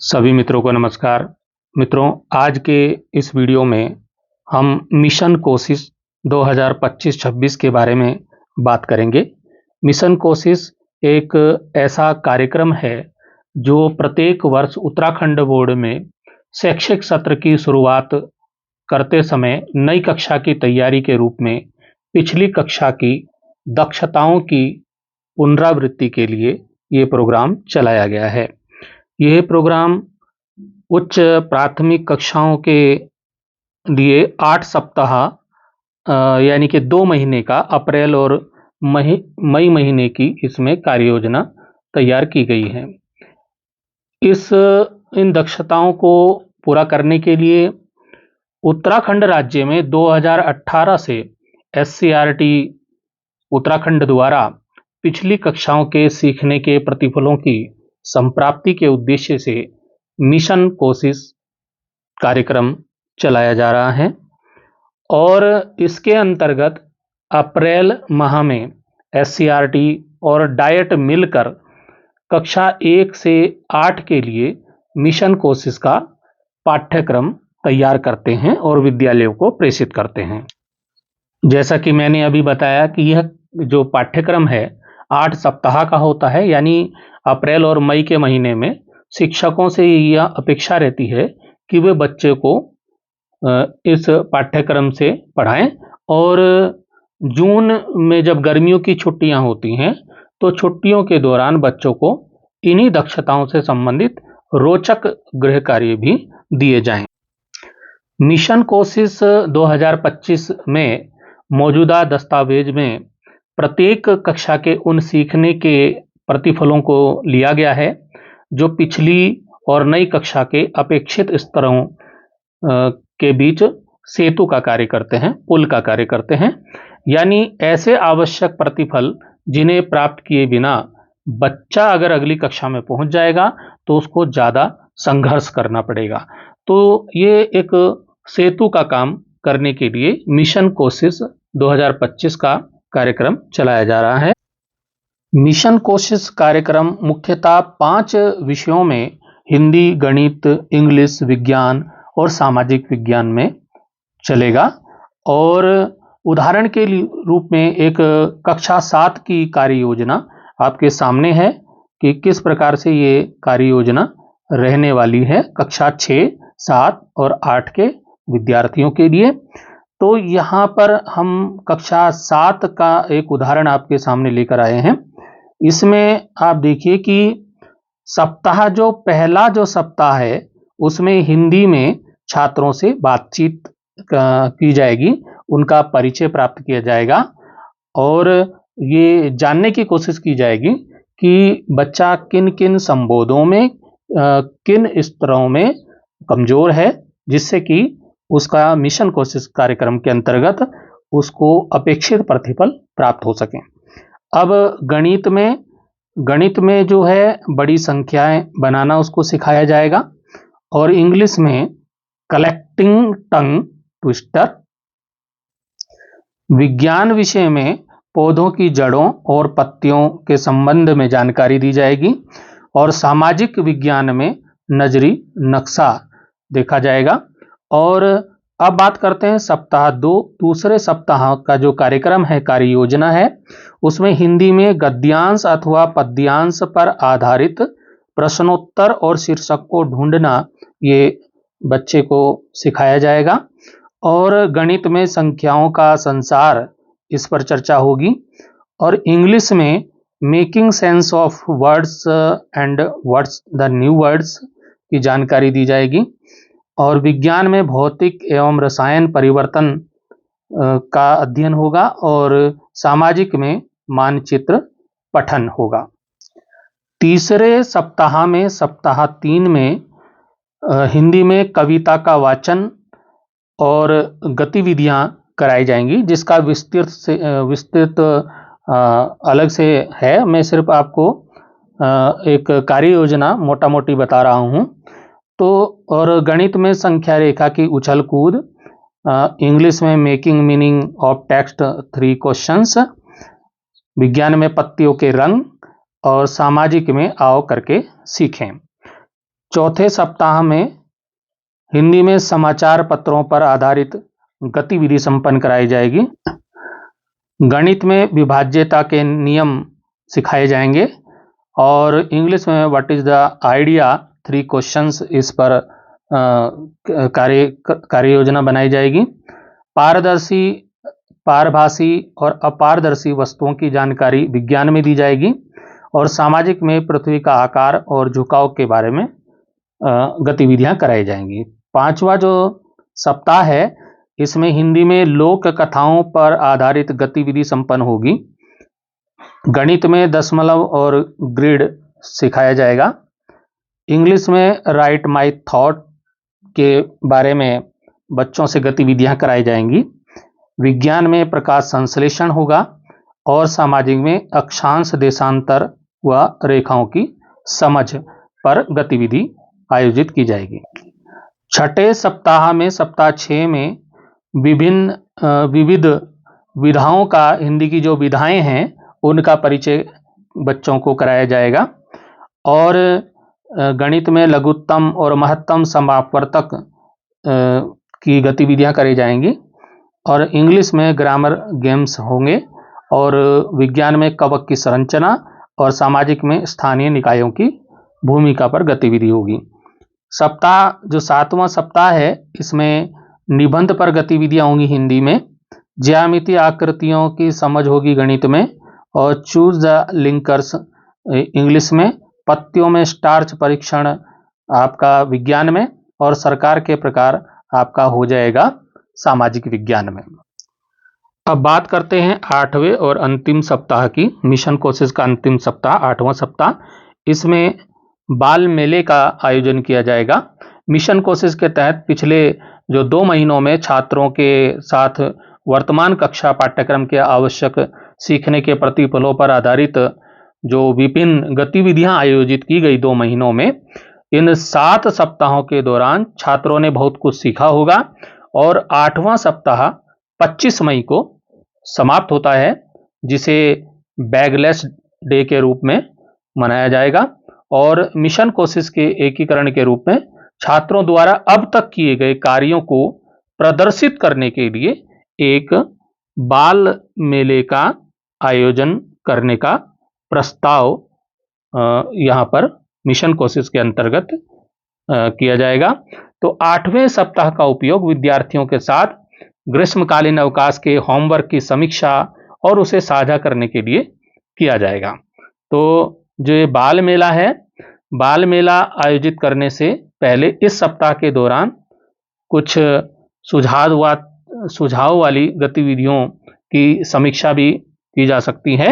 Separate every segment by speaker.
Speaker 1: सभी मित्रों को नमस्कार। मित्रों, आज के इस वीडियो में हम मिशन कोशिश 2025-26 के बारे में बात करेंगे। मिशन कोशिश एक ऐसा कार्यक्रम है जो प्रत्येक वर्ष उत्तराखंड बोर्ड में शैक्षिक सत्र की शुरुआत करते समय नई कक्षा की तैयारी के रूप में पिछली कक्षा की दक्षताओं की पुनरावृत्ति के लिए ये प्रोग्राम चलाया गया है। यह प्रोग्राम उच्च प्राथमिक कक्षाओं के लिए 8 सप्ताह यानी कि 2 महीने का अप्रैल और मई महीने की इसमें कार्य योजना तैयार की गई है। इन दक्षताओं को पूरा करने के लिए उत्तराखंड राज्य में 2018 से SCERT उत्तराखंड द्वारा पिछली कक्षाओं के सीखने के प्रतिफलों की संप्राप्ति के उद्देश्य से मिशन कोशिश कार्यक्रम चलाया जा रहा है और इसके अंतर्गत अप्रैल माह में SCERT और डाइट मिलकर कक्षा 1 से 8 के लिए मिशन कोशिश का पाठ्यक्रम तैयार करते हैं और विद्यालयों को प्रेषित करते हैं। जैसा कि मैंने अभी बताया कि यह जो पाठ्यक्रम है 8 सप्ताह का होता है, यानी अप्रैल और मई के महीने में शिक्षकों से यह अपेक्षा रहती है कि वे बच्चे को इस पाठ्यक्रम से पढ़ाएं और जून में जब गर्मियों की छुट्टियां होती हैं तो छुट्टियों के दौरान बच्चों को इन्हीं दक्षताओं से संबंधित रोचक गृह कार्य भी दिए जाएं। मिशन कोशिश 2025 में मौजूदा दस्तावेज में प्रत्येक कक्षा के उन सीखने के प्रतिफलों को लिया गया है जो पिछली और नई कक्षा के अपेक्षित स्तरों के बीच सेतु का कार्य करते हैं, पुल का कार्य करते हैं, यानी ऐसे आवश्यक प्रतिफल जिन्हें प्राप्त किए बिना बच्चा अगर अगली कक्षा में पहुंच जाएगा तो उसको ज़्यादा संघर्ष करना पड़ेगा। तो ये एक सेतु का काम करने के लिए मिशन कोशिश 2025 का कार्यक्रम चलाया जा रहा है। मिशन कोशिश कार्यक्रम मुख्यतः 5 विषयों में हिंदी, गणित, इंग्लिश, विज्ञान और सामाजिक विज्ञान में चलेगा और उदाहरण के रूप में एक कक्षा 7 की कार्य योजना आपके सामने है कि किस प्रकार से ये कार्य योजना रहने वाली है कक्षा 6, 7 और 8 के विद्यार्थियों के लिए। तो यहाँ पर हम कक्षा 7 का एक उदाहरण आपके सामने लेकर आए हैं। इसमें आप देखिए कि पहला सप्ताह है उसमें हिंदी में छात्रों से बातचीत की जाएगी, उनका परिचय प्राप्त किया जाएगा और ये जानने की कोशिश की जाएगी कि बच्चा किन किन संबोधों में किन स्तरों में कमजोर है, जिससे कि उसका मिशन कोशिश कार्यक्रम के अंतर्गत उसको अपेक्षित प्रतिफल प्राप्त हो सके। अब गणित में जो है बड़ी संख्याएं बनाना उसको सिखाया जाएगा और इंग्लिश में कलेक्टिंग टंग ट्विस्टर। विज्ञान विषय में पौधों की जड़ों और पत्तियों के संबंध में जानकारी दी जाएगी और सामाजिक विज्ञान में नजरी नक्शा देखा जाएगा। और अब बात करते हैं सप्ताह 2, दूसरे सप्ताह का जो कार्यक्रम है, कार्य योजना है, उसमें हिंदी में गद्यांश अथवा पद्यांश पर आधारित प्रश्नोत्तर और शीर्षक को ढूंढना ये बच्चे को सिखाया जाएगा और गणित में संख्याओं का संसार इस पर चर्चा होगी और इंग्लिश में making sense of words and what's the new words की जानकारी दी जाएगी और विज्ञान में भौतिक एवं रसायन परिवर्तन का अध्ययन होगा और सामाजिक में मानचित्र पठन होगा। तीसरे सप्ताह में सप्ताह 3 में हिंदी में कविता का वाचन और गतिविधियां कराई जाएंगी, जिसका विस्तृत अलग से है। मैं सिर्फ आपको एक कार्य योजना मोटा मोटी बता रहा हूं। तो और गणित में संख्या रेखा की उछल कूद, इंग्लिश में making meaning of text 3 questions, विज्ञान में पत्तियों के रंग और सामाजिक में आओ करके सीखें। चौथे सप्ताह में हिंदी में समाचार पत्रों पर आधारित गतिविधि संपन्न कराई जाएगी। गणित में विभाज्यता के नियम सिखाए जाएंगे और इंग्लिश में what is the idea 3 questions इस पर कार्य योजना बनाई जाएगी। पारदर्शी, पारभासी और अपारदर्शी वस्तुओं की जानकारी विज्ञान में दी जाएगी और सामाजिक में पृथ्वी का आकार और झुकाव के बारे में गतिविधियां कराई जाएंगी। पांचवा जो सप्ताह है इसमें हिंदी में लोक कथाओं पर आधारित गतिविधि संपन्न होगी। गणित में दशमलव और ग्रिड सिखाया जाएगा। इंग्लिश में राइट माय थॉट के बारे में बच्चों से गतिविधियां कराई जाएंगी। विज्ञान में प्रकाश संश्लेषण होगा और सामाजिक में अक्षांश देशांतर व रेखाओं की समझ पर गतिविधि आयोजित की जाएगी। छठे सप्ताह में सप्ताह 6 में विविध विधाओं का, हिंदी की जो विधाएं हैं उनका परिचय बच्चों को कराया जाएगा और गणित में लघुत्तम और महत्तम समापवर्तक की गतिविधियां करी जाएंगी और इंग्लिश में ग्रामर गेम्स होंगे और विज्ञान में कवक की संरचना और सामाजिक में स्थानीय निकायों की भूमिका पर गतिविधि होगी। सप्ताह जो 7वां सप्ताह है इसमें निबंध पर गतिविधियां होंगी हिंदी में। ज्यामितीय आकृतियों की समझ होगी गणित में और चूज द लिंकर्स इंग्लिश में। पत्तियों में स्टार्च परीक्षण आपका विज्ञान में और सरकार के प्रकार आपका हो जाएगा सामाजिक विज्ञान में। अब बात करते हैं 8वें और अंतिम सप्ताह की। मिशन कोशिश का अंतिम सप्ताह 8वां सप्ताह, इसमें बाल मेले का आयोजन किया जाएगा। मिशन कोशिश के तहत पिछले जो 2 महीनों में छात्रों के साथ वर्तमान कक्षा पाठ्यक्रम के आवश्यक सीखने के प्रतिफलों पर आधारित जो विभिन्न गतिविधियां आयोजित की गई 2 महीनों में, इन 7 सप्ताहों के दौरान छात्रों ने बहुत कुछ सीखा होगा और 8वां सप्ताह 25 मई को समाप्त होता है, जिसे बैगलेस डे के रूप में मनाया जाएगा और मिशन कोशिश के एकीकरण के रूप में छात्रों द्वारा अब तक किए गए कार्यों को प्रदर्शित करने के लिए एक बाल मेले का आयोजन करने का प्रस्ताव यहाँ पर मिशन कोशिश के अंतर्गत किया जाएगा। तो 8वें सप्ताह का उपयोग विद्यार्थियों के साथ ग्रीष्मकालीन अवकाश के होमवर्क की समीक्षा और उसे साझा करने के लिए किया जाएगा। तो जो ये बाल मेला है, बाल मेला आयोजित करने से पहले इस सप्ताह के दौरान कुछ सुझाव वाली गतिविधियों की समीक्षा भी की जा सकती है।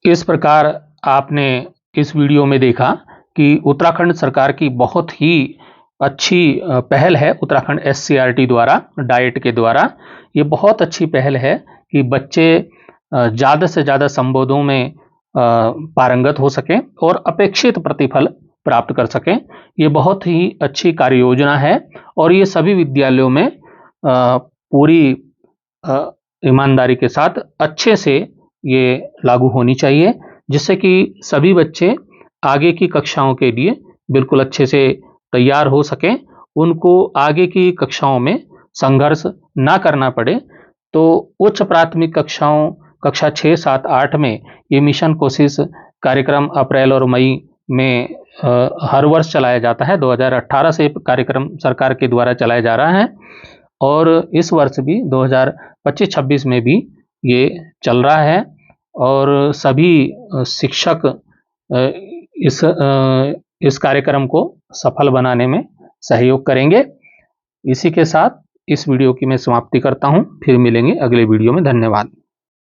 Speaker 1: इस प्रकार आपने इस वीडियो में देखा कि उत्तराखंड सरकार की बहुत ही अच्छी पहल है उत्तराखंड SCRT द्वारा, डाइट के द्वारा। ये बहुत अच्छी पहल है कि बच्चे ज़्यादा से ज़्यादा संबोधों में पारंगत हो सकें और अपेक्षित प्रतिफल प्राप्त कर सकें। ये बहुत ही अच्छी कार्य योजना है और ये सभी विद्यालयों में पूरी ईमानदारी के साथ अच्छे से ये लागू होनी चाहिए, जिससे कि सभी बच्चे आगे की कक्षाओं के लिए बिल्कुल अच्छे से तैयार हो सकें, उनको आगे की कक्षाओं में संघर्ष ना करना पड़े। तो उच्च प्राथमिक कक्षाओं, कक्षा 6, 7, 8 में ये मिशन कोशिश कार्यक्रम अप्रैल और मई में हर वर्ष चलाया जाता है। 2018 से कार्यक्रम सरकार के द्वारा चलाया जा रहा है और इस वर्ष भी 2025-26 में भी ये चल रहा है और सभी शिक्षक इस कार्यक्रम को सफल बनाने में सहयोग करेंगे। इसी के साथ इस वीडियो की मैं समाप्ति करता हूं। फिर मिलेंगे अगले वीडियो में। धन्यवाद।